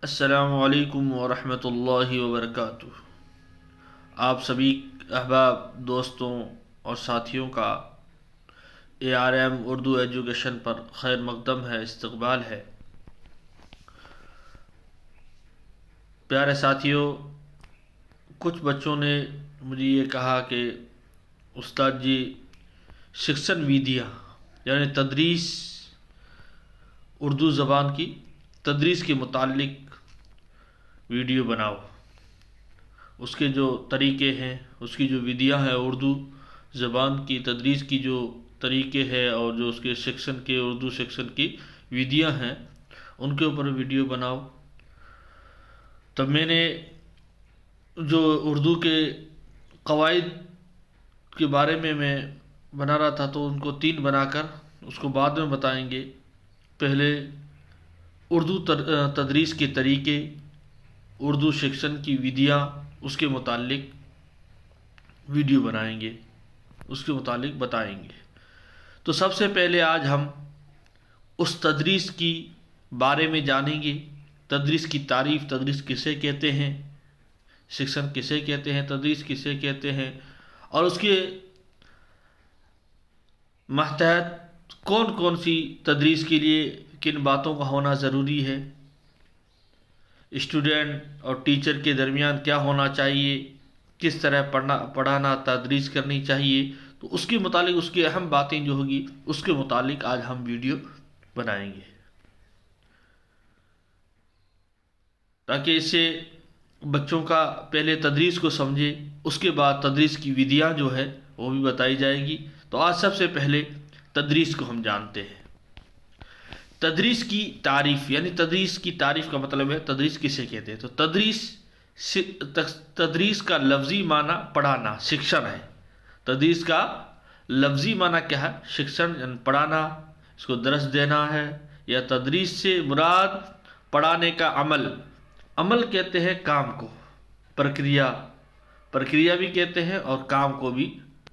السلام علیکم ورحمۃ اللہ وبرکاتہ۔ آپ سبھی احباب دوستوں اور ساتھیوں کا ARM اردو ایجوکیشن پر خیر مقدم ہے، استقبال ہے۔ پیارے ساتھیوں، کچھ بچوں نے مجھے یہ کہا کہ استاد جی سیکشن ویدیا یعنی تدریس، اردو زبان کی تدریس کے متعلق ویڈیو بناؤ، اس کے جو طریقے ہیں، اس کی جو ودیا ہے، اردو زبان کی تدریس کی جو طریقے ہے اور جو اس کے سیکشن کے اردو سیکشن کی ودیا ہیں ان کے اوپر ویڈیو بناؤ۔ تب میں نے جو اردو کے قواعد کے بارے میں بنا رہا تھا تو ان کو 3 بنا کر اس کو بعد میں بتائیں گے۔ پہلے اردو تدریس کے طریقے، اردو سیکشن کی ودیا، اس کے متعلق ویڈیو بنائیں گے، اس کے متعلق بتائیں گے۔ تو سب سے پہلے آج ہم اس تدریس کی بارے میں جانیں گے، تدریس کی تعریف، تدریس کسے کہتے ہیں، سیکشن کسے کہتے ہیں، تدریس کسے کہتے ہیں، اور اس کے ماتحت کون کون سی تدریس کے لیے کن باتوں کا ہونا ضروری ہے، اسٹوڈنٹ اور ٹیچر کے درمیان کیا ہونا چاہیے، کس طرح پڑھانا تدریس کرنی چاہیے۔ تو اس کے متعلق اس کی اہم باتیں جو ہوگی اس کے متعلق آج ہم ویڈیو بنائیں گے، تاکہ اس سے بچوں کا پہلے تدریس کو سمجھے، اس کے بعد تدریس کی ودیا جو ہے وہ بھی بتائی جائے گی۔ تو آج سب سے پہلے تدریس کو ہم جانتے ہیں۔ تدریس کی تعریف یعنی تدریس کی تعریف کا مطلب ہے تدریس کسے کہتے ہیں۔ تو تدریس کا لفظی معنی پڑھانا، شکشن ہے۔ تدریس کا لفظی معنی کیا ہے؟ شکشن، یعنی پڑھانا، اس کو درس دینا ہے۔ یا تدریس سے مراد پڑھانے کا عمل کہتے ہیں کام کو، پرکریا بھی کہتے ہیں، اور کام کو بھی،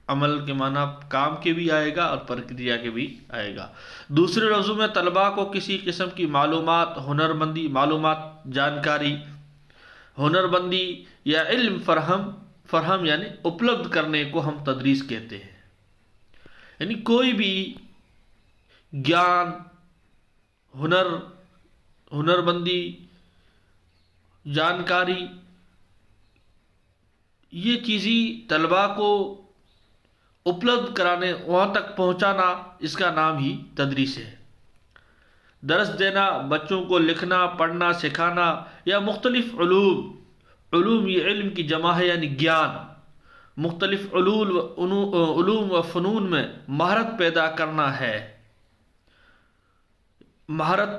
عمل کے معنی کام کے بھی آئے گا اور پرکریا کے بھی آئے گا۔ دوسرے لفظوں میں طلباء کو کسی قسم کی معلومات، ہنرمندی، جانکاری، ہنرمندی یا علم فرہم یعنی اپلبدھ کرنے کو ہم تدریس کہتے ہیں۔ یعنی کوئی بھی گیان، ہنرمندی، جانکاری، یہ چیزیں طلباء کو اپلبدھ کرانے، وہاں تک پہنچانا، اس کا نام ہی تدریس ہے۔ درس دینا، بچوں کو لکھنا، پڑھنا، سکھانا، یا مختلف علوم یہ علم کی جمع ہے یعنی گیان، مختلف علوم و فنون میں مہارت پیدا کرنا ہے، مہارت،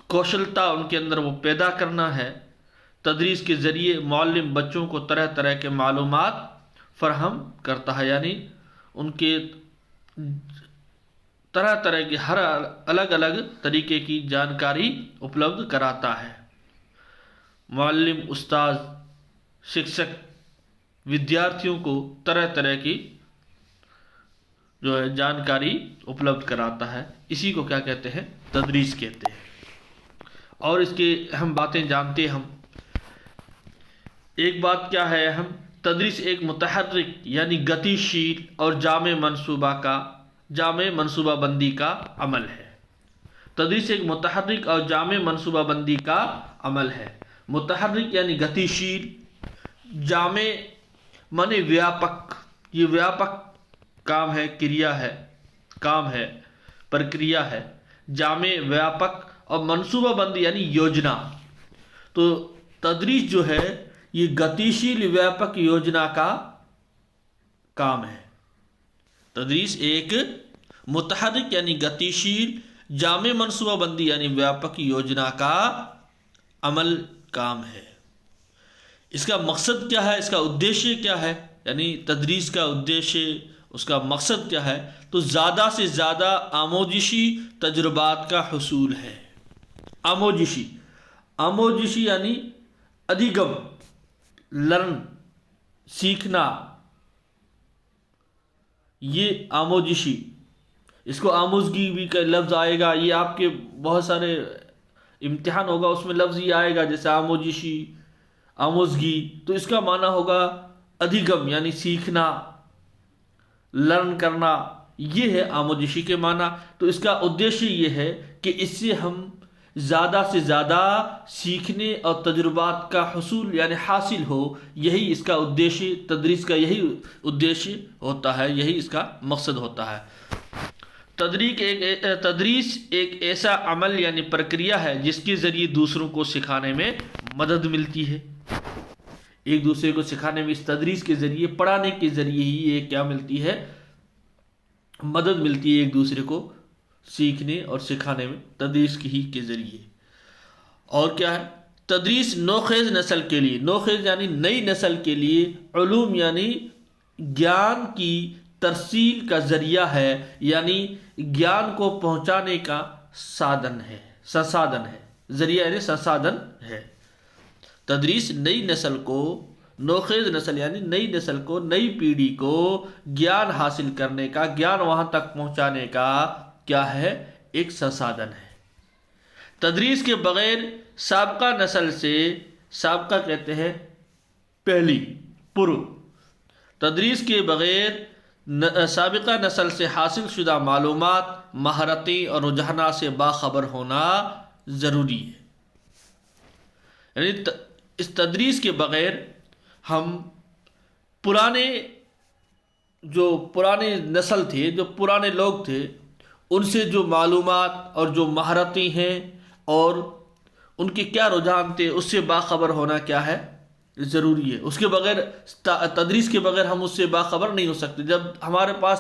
کوشلتا ان کے اندر وہ پیدا کرنا ہے۔ تدریس کے ذریعے معلم بچوں کو طرح طرح کے معلومات فراہم کرتا ہے، یعنی ان کے طرح طرح کی ہر الگ الگ طریقے کی جانکاری اپلبدھ کراتا ہے۔ معلم، استاد، شکشک ودیارتھیوں کو طرح طرح کی جو ہے جانکاری اپلبدھ کراتا ہے۔ اسی کو کیا کہتے ہیں؟ تدریس کہتے ہیں۔ اور اس کی اہم باتیں جانتے ہیں ہم۔ ایک بات کیا ہے اہم؟ تدریس ایک متحرک یعنی گتیشیل اور جامع منصوبہ بندی کا عمل ہے۔ تدریس ایک متحرک اور جامع منصوبہ بندی کا عمل ہے۔ متحرک یعنی گتیشیل، جامع معنی ویاپک، یہ ویاپک کام ہے، کام ہے، پرکریا ہے۔ جامع، ویاپک، اور منصوبہ بندی یعنی یوجنا۔ تو تدریس جو ہے یہ گتیشیل ویاپک یوجنا کا کام ہے۔ تدریس ایک متحرک یعنی گتیشیل، جامع منصوبہ بندی یعنی ویاپک یوجنا کا عمل، کام ہے۔ اس کا مقصد کیا ہے؟ اس کا ادیشیہ کیا ہے؟ یعنی تدریس کا ادیشیہ، اس کا مقصد کیا ہے؟ تو زیادہ سے زیادہ آموزشی تجربات کا حصول ہے۔ آموزشی یعنی ادھیگم، لرن، سیکھنا، یہ آموزشی، اس کو آموزگی بھی کا لفظ آئے گا۔ یہ آپ کے بہت سارے امتحان ہوگا اس میں لفظ یہ آئے گا جیسے آموزشی، آموزگی، تو اس کا معنی ہوگا ادھیگم یعنی سیکھنا، لرن کرنا، یہ ہے آموزشی کے معنی۔ تو اس کا ادیشیہ یہ ہے کہ اس سے ہم زیادہ سے زیادہ سیکھنے اور تجربات کا حصول یعنی حاصل ہو، یہی اس کا ادیشیہ، تدریس کا یہی ادیشیہ ہوتا ہے، یہی اس کا مقصد ہوتا ہے۔ تدریس ایک ایسا عمل یعنی پرکریا ہے جس کے ذریعے دوسروں کو سکھانے میں مدد ملتی ہے۔ ایک دوسرے کو سکھانے میں اس تدریس کے ذریعے، پڑھانے کے ذریعے ہی یہ کیا ملتی ہے؟ مدد ملتی ہے ایک دوسرے کو سیکھنے اور سکھانے میں، تدریس کی ہی کے ذریعے۔ اور کیا ہے؟ تدریس نوخیز نسل کے لیے، نوخیز یعنی نئی نسل کے لیے، علوم یعنی گیان کی ترسیل کا ذریعہ ہے، یعنی گیان کو پہنچانے کا سادن ہے، سنسادن ہے، ذریعہ یعنی سنسادن ہے۔ تدریس نئی نسل کو، نوخیز نسل یعنی نئی نسل کو، نئی پیڑھی کو گیان حاصل کرنے کا، گیان وہاں تک پہنچانے کا کیا ہے؟ ایک سنسادن ہے۔ تدریس کے بغیر سابقہ نسل سے، سابقہ کہتے ہیں پہلی، پورو، تدریس کے بغیر سابقہ نسل سے حاصل شدہ معلومات، مہارتیں اور رجحانات سے باخبر ہونا ضروری ہے۔ یعنی اس تدریس کے بغیر ہم جو پرانے نسل تھے، جو پرانے لوگ تھے، ان سے جو معلومات اور جو مہارتیں ہیں اور ان کے کیا رجحان تھے، اس سے باخبر ہونا کیا ہے؟ ضروری ہے۔ اس کے بغیر، تدریس کے بغیر ہم اس سے باخبر نہیں ہو سکتے۔ جب ہمارے پاس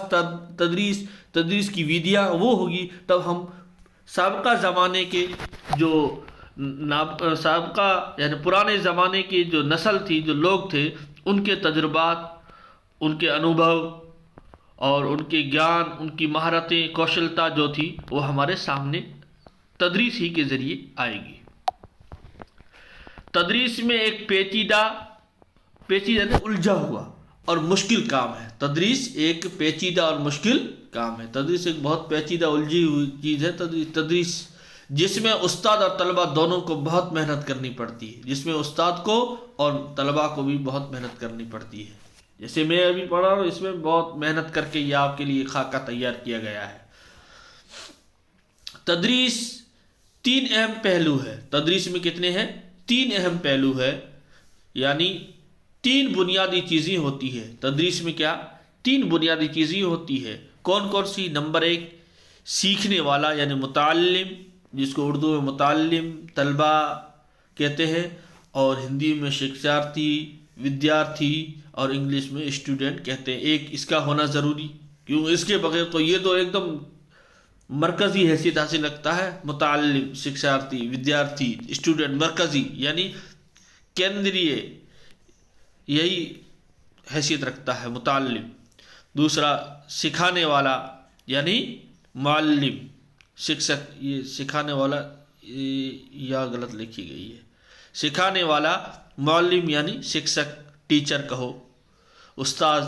تدریس کی ودیاں وہ ہوگی، تب ہم سابقہ زمانے کے جو سابقہ یعنی پرانے زمانے کی جو نسل تھی، جو لوگ تھے، ان کے تجربات، ان کے انوبھو اور ان کے گیان، ان کی مہارتیں، کوشلتا جو تھی، وہ ہمارے سامنے تدریس ہی کے ذریعے آئے گی۔ تدریس میں ایک پیچیدہ یعنی الجھا ہوا اور مشکل کام ہے۔ تدریس ایک پیچیدہ اور مشکل کام ہے۔ تدریس ایک بہت پیچیدہ الجھی ہوئی چیز ہے۔ تدریس جس میں استاد اور طلبہ دونوں کو بہت محنت کرنی پڑتی ہے، جس میں استاد کو اور طلبہ کو بھی بہت محنت کرنی پڑتی ہے۔ جیسے میں ابھی پڑھا رہا ہوں، اس میں بہت محنت کر کے یہ آپ کے لیے خاکہ تیار کیا گیا ہے۔ تدریس 3 اہم پہلو ہے۔ تدریس میں کتنے ہیں؟ 3 اہم پہلو ہے، یعنی 3 بنیادی چیزیں ہوتی ہے۔ تدریس میں کیا؟ 3 بنیادی چیزیں ہوتی ہے۔ کون کون سی؟ نمبر 1 سیکھنے والا یعنی متعلم، جس کو اردو میں متعلم، طلبہ کہتے ہیں، اور ہندی میں شکشارتھی، ودیارتھی، اور انگلش میں اسٹوڈنٹ کہتے ہیں۔ ایک اس کا ہونا ضروری، کیوں؟ اس کے بغیر تو یہ تو ایک دم مرکزی حیثیت حاصل رکھتا ہے۔ متعلم، شکشارتھی، ودیارتھی، اسٹوڈنٹ، مرکزی یعنی کیندریہ، یہی حیثیت رکھتا ہے متعلم۔ دوسرا سکھانے والا یعنی معلم، شکشک، یہ سکھانے والا یا غلط لکھی گئی ہے، سکھانے والا، معلم یعنی شکشک، ٹیچر کہو، استاد۔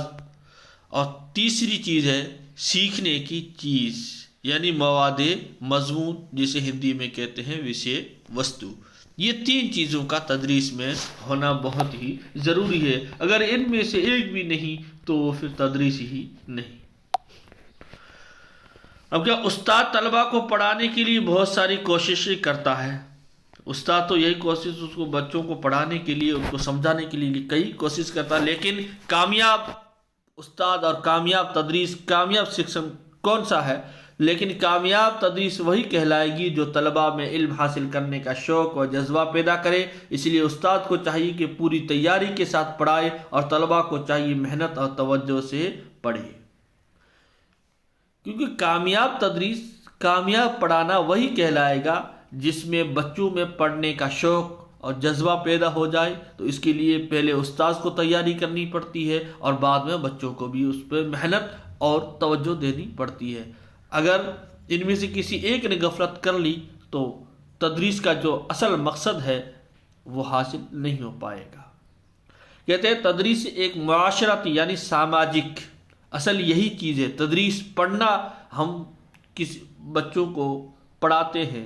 اور تیسری چیز ہے سیکھنے کی چیز یعنی مواد، مضمون، جسے ہندی میں کہتے ہیں وشے وستو۔ یہ 3 چیزوں کا تدریس میں ہونا بہت ہی ضروری ہے۔ اگر ان میں سے ایک بھی نہیں تو وہ پھر تدریس ہی نہیں۔ اب کیا؟ استاد طلبہ کو پڑھانے کے لیے بہت ساری کوششیں کرتا ہے۔ استاد تو یہی کوشش، اس کو بچوں کو پڑھانے کے لیے، ان کو سمجھانے کے لیے کئی کوشش کرتا ہے، لیکن کامیاب استاد اور کامیاب تدریس، کامیاب شکشن کون سا ہے؟ لیکن کامیاب تدریس وہی کہلائے گی جو طلبہ میں علم حاصل کرنے کا شوق اور جذبہ پیدا کرے۔ اس لیے استاد کو چاہیے کہ پوری تیاری کے ساتھ پڑھائے، اور طلبہ کو چاہیے محنت اور توجہ سے پڑھے، کیونکہ کامیاب تدریس، کامیاب پڑھانا وہی کہلائے گا جس میں بچوں میں پڑھنے کا شوق اور جذبہ پیدا ہو جائے۔ تو اس کے لیے پہلے استاد کو تیاری کرنی پڑتی ہے، اور بعد میں بچوں کو بھی اس پہ محنت اور توجہ دینی پڑتی ہے۔ اگر ان میں سے کسی ایک نے غفلت کر لی تو تدریس کا جو اصل مقصد ہے وہ حاصل نہیں ہو پائے گا۔ کہتے ہیں تدریس ایک معاشرتی یعنی سماجک، اصل یہی چیز ہے تدریس پڑھنا۔ ہم کسی بچوں کو پڑھاتے ہیں،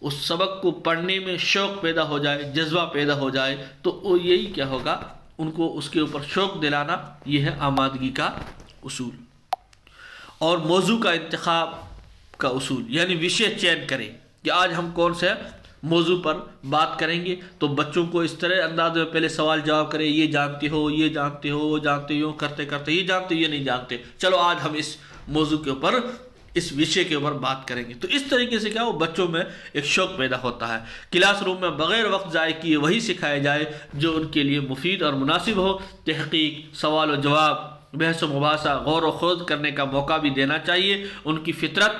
اس سبق کو پڑھنے میں شوق پیدا ہو جائے، جذبہ پیدا ہو جائے، تو وہ یہی کیا ہوگا، ان کو اس کے اوپر شوق دلانا، یہ ہے آمادگی کا اصول۔ اور موضوع کا انتخاب کا اصول، یعنی وشے چین کریں کہ آج ہم کون سے موضوع پر بات کریں گے، تو بچوں کو اس طرح انداز میں پہلے سوال جواب کریں، یہ جانتے ہو، یہ جانتے ہو، وہ جانتے ہو، کرتے کرتے یہ جانتے ہو، یہ نہیں جانتے، چلو آج ہم اس موضوع کے اوپر، اس وشے کے اوپر بات کریں گے۔ تو اس طریقے سے کیا ہو، بچوں میں ایک شوق پیدا ہوتا ہے۔ کلاس روم میں بغیر وقت ضائع کیے وہی سکھایا جائے جو ان کے لیے مفید اور مناسب ہو۔ تحقیق، سوال و جواب، بحث و مباحثہ، غور و خوض کرنے کا موقع بھی دینا چاہیے، ان کی فطرت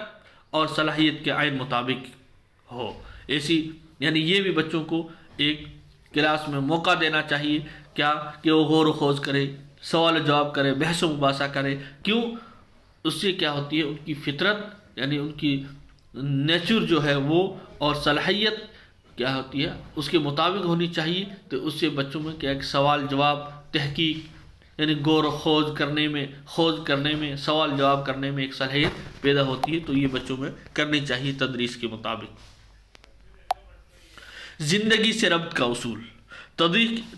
اور صلاحیت کے عین مطابق ہو۔ ایسی یعنی یہ بھی بچوں کو ایک کلاس میں موقع دینا چاہیے، کیا کہ وہ غور و خوض کرے، سوال و جواب کرے، بحث و مباحثہ کرے۔ کیوں؟ اس سے کیا ہوتی ہے، ان کی فطرت یعنی ان کی نیچر جو ہے وہ اور صلاحیت کیا ہوتی ہے اس کے مطابق ہونی چاہیے۔ تو اس سے بچوں میں کیا، ایک سوال جواب، تحقیق یعنی غور و خوض کرنے میں سوال جواب کرنے میں ایک صلاحیت پیدا ہوتی ہے، تو یہ بچوں میں کرنی چاہیے تدریس کے مطابق۔ زندگی سے ربط کا اصول،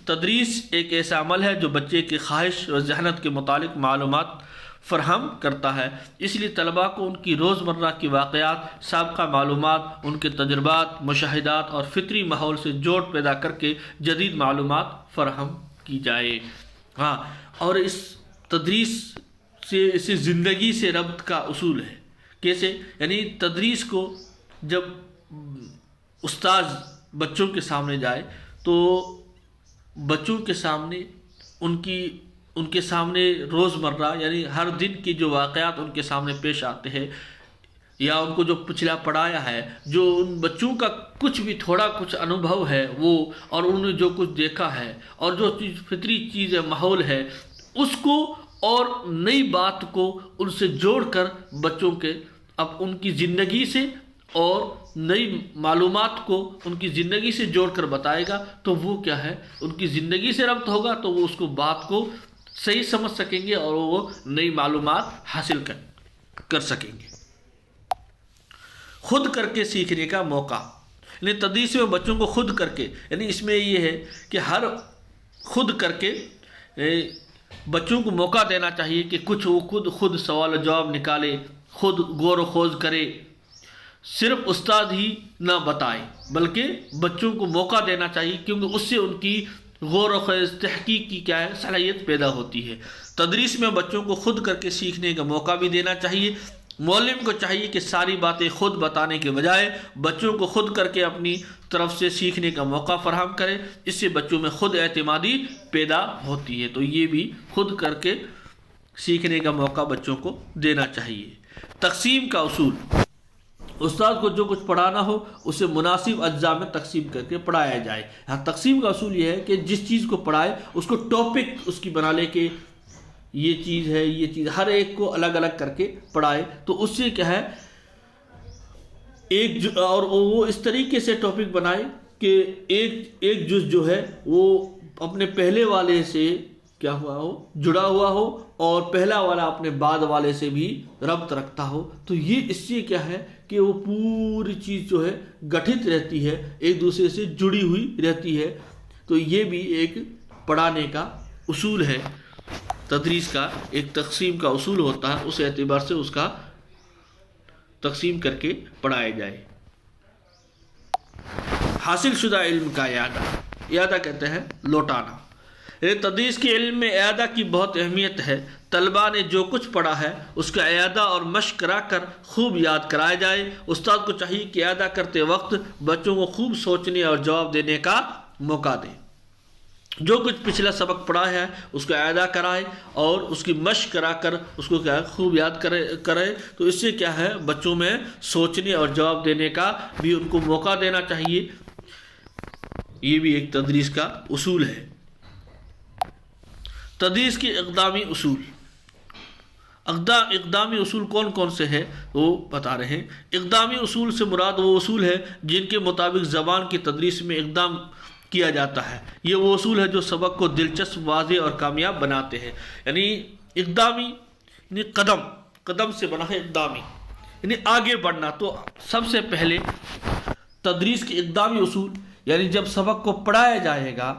تدریس ایک ایسا عمل ہے جو بچے کی خواہش و ذہنت کے متعلق معلومات فراہم کرتا ہے، اس لیے طلباء کو ان کی روزمرہ کی واقعات، سابقہ معلومات، ان کے تجربات، مشاہدات اور فطری ماحول سے جوڑ پیدا کر کے جدید معلومات فراہم کی جائے۔ ہاں، اور اس تدریس سے اسے زندگی سے ربط کا اصول ہے۔ کیسے؟ یعنی تدریس کو جب استاذ بچوں کے سامنے جائے تو بچوں کے سامنے ان کے سامنے روزمرہ یعنی ہر دن کے جو واقعات ان کے سامنے پیش آتے ہیں، یا ان کو جو پچھلا پڑھایا ہے، جو ان بچوں کا کچھ بھی تھوڑا کچھ انوبھو ہے وہ، اور انہوں نے جو کچھ دیکھا ہے اور جو چیز فطری چیز ہے، ماحول ہے، اس کو اور نئی بات کو ان سے جوڑ کر بچوں کے اب ان کی زندگی سے اور نئی معلومات کو ان کی زندگی سے جوڑ کر بتائے گا، تو وہ کیا ہے، ان کی زندگی سے ربط ہوگا، تو وہ اس کو بات کو صحیح سمجھ سکیں گے اور وہ نئی معلومات حاصل کر سکیں گے۔ خود کر کے سیکھنے کا موقع، یعنی تدریس میں بچوں کو خود کر کے، یعنی اس میں یہ ہے کہ ہر خود کر کے بچوں کو موقع دینا چاہیے کہ کچھ وہ خود سوال و جواب نکالے، خود غور و خوض کرے، صرف استاد ہی نہ بتائے بلکہ بچوں کو موقع دینا چاہیے، کیونکہ اس سے ان کی غور و خوض، تحقیق کی کیا ہے، صلاحیت پیدا ہوتی ہے۔ تدریس میں بچوں کو خود کر کے سیکھنے کا موقع بھی دینا چاہیے۔ معلم کو چاہیے کہ ساری باتیں خود بتانے کے بجائے بچوں کو خود کر کے اپنی طرف سے سیکھنے کا موقع فراہم کرے، اس سے بچوں میں خود اعتمادی پیدا ہوتی ہے۔ تو یہ بھی خود کر کے سیکھنے کا موقع بچوں کو دینا چاہیے۔ تقسیم کا اصول، استاد کو جو کچھ پڑھانا ہو اسے مناسب اجزاء میں تقسیم کر کے پڑھایا جائے۔ ہاں، تقسیم کا اصول یہ ہے کہ جس چیز کو پڑھائے اس کو ٹاپک اس کی بنا لے کہ یہ چیز ہے، یہ چیز، ہر ایک کو الگ الگ کر کے پڑھائے، تو اس سے کیا ہے اور وہ اس طریقے سے ٹاپک بنائے کہ ایک جز جو ہے وہ اپنے پہلے والے سے کیا ہوا ہو، جڑا ہوا ہو، اور پہلا والا اپنے بعد والے سے بھی ربط رکھتا ہو۔ تو یہ اس سے کیا ہے کہ وہ پوری چیز جو ہے گٹھت رہتی ہے، ایک دوسرے سے جڑی ہوئی رہتی ہے۔ تو یہ بھی ایک پڑھانے کا اصول ہے، تدریس کا ایک تقسیم کا اصول ہوتا ہے، اس اعتبار سے اس کا تقسیم کر کے پڑھایا جائے۔ حاصل شدہ علم کا اعادہ کہتے ہیں لوٹانا۔ تدریس کے علم میں اعادہ کی بہت اہمیت ہے۔ طلباء نے جو کچھ پڑھا ہے اس کا اعادہ اور مشق کرا کر خوب یاد کرایا جائے۔ استاد کو چاہیے کہ اعادہ کرتے وقت بچوں کو خوب سوچنے اور جواب دینے کا موقع دے۔ جو کچھ پچھلا سبق پڑھا ہے اس کو اعادہ کرائے اور اس کی مشق کرا کر اس کو کیا ہے خوب یاد کرے، تو اس سے کیا ہے بچوں میں سوچنے اور جواب دینے کا بھی ان کو موقع دینا چاہیے۔ یہ بھی ایک تدریس کا اصول ہے۔ تدریس کے اقدامی اصول، اقدامی اصول کون کون سے ہیں وہ بتا رہے ہیں۔ اقدامی اصول سے مراد وہ اصول ہے جن کے مطابق زبان کی تدریس میں اقدام کیا جاتا ہے۔ یہ وہ اصول ہے جو سبق کو دلچسپ، واضح اور کامیاب بناتے ہیں۔ یعنی اقدامی یعنی قدم سے بنا ہے اقدامی، یعنی آگے بڑھنا۔ تو سب سے پہلے تدریس کے اقدامی اصول، یعنی جب سبق کو پڑھایا جائے گا،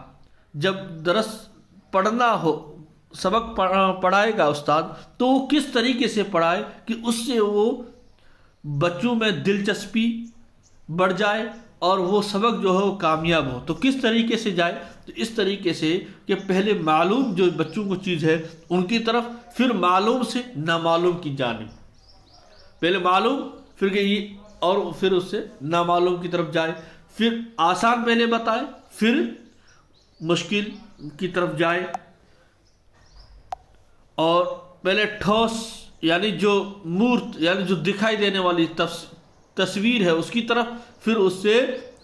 جب درس پڑھنا ہو، سبق پڑھائے گا استاد، تو وہ کس طریقے سے پڑھائے کہ اس سے وہ بچوں میں دلچسپی بڑھ جائے اور وہ سبق جو ہے وہ کامیاب ہو۔ تو کس طریقے سے جائے؟ تو اس طریقے سے کہ پہلے معلوم جو بچوں کو چیز ہے ان کی طرف، پھر معلوم سے نامعلوم کی جانب، پہلے معلوم پھر کہ یہ، اور پھر اس سے نامعلوم کی طرف جائے، پھر آسان پہلے بتائے پھر مشکل کی طرف جائے، اور پہلے ٹھوس یعنی جو مورت یعنی جو دکھائی دینے والی تصویر ہے اس کی طرف، پھر اس سے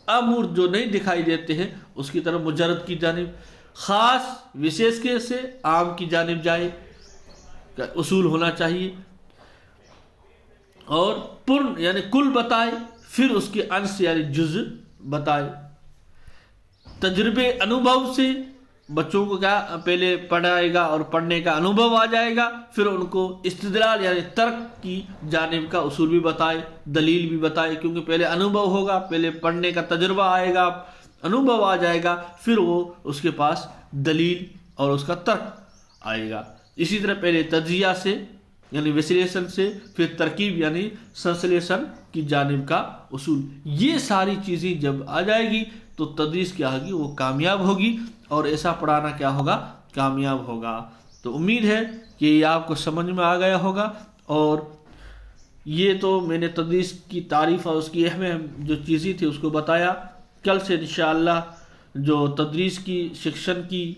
امورت جو نہیں دکھائی دیتے ہیں اس کی طرف مجرد کی جانب، خاص وشیش کے سے عام کی جانب جائے، اصول ہونا چاہیے، اور پورن یعنی کل بتائے، پھر اس کے انش یعنی جزء بتائے۔ تجربے انوبھو سے بچوں کو کیا پہلے پڑھائے گا اور پڑھنے کا انوبھو آ جائے گا، پھر ان کو استدلال یعنی ترک کی جانب کا اصول بھی بتائے، دلیل بھی بتائے، کیونکہ پہلے انوبھو ہوگا، پہلے پڑھنے کا تجربہ آئے گا، انوبھو آ جائے گا، پھر وہ اس کے پاس دلیل اور اس کا ترک آئے گا۔ اسی طرح پہلے تجزیہ سے یعنی ویسلیشن سے، پھر ترکیب یعنی سنسلیشن کی جانب کا اصول۔ یہ ساری چیزیں جب آ جائے گی تو تدریس کیا ہوگی؟ وہ کامیاب ہوگی، اور ایسا پڑھانا کیا ہوگا؟ کامیاب ہوگا۔ تو امید ہے کہ یہ آپ کو سمجھ میں آ گیا ہوگا، اور یہ تو میں نے تدریس کی تعریف اور اس کی اہم جو چیزیں تھی اس کو بتایا۔ کل سے انشاءاللہ جو تدریس کی شکشن کی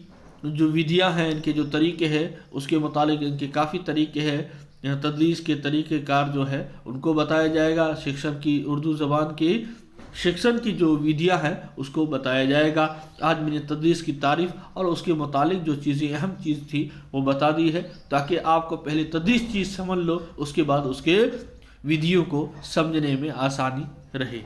جو ودھیاں ہیں، ان کے جو طریقے ہیں، اس کے متعلق ان کے کافی طریقے ہیں، تدریس کے طریقہ کار جو ہے ان کو بتایا جائے گا، شکشن کی اردو زبان کی شکشن کی جو ودھیاں ہیں اس کو بتایا جائے گا۔ آج میں نے تدریس کی تعریف اور اس کے متعلق جو چیزیں اہم چیز تھی وہ بتا دی ہے، تاکہ آپ کو پہلے تدریس چیز سمجھ لو، اس کے بعد اس کے ودھیوں کو سمجھنے میں آسانی رہے۔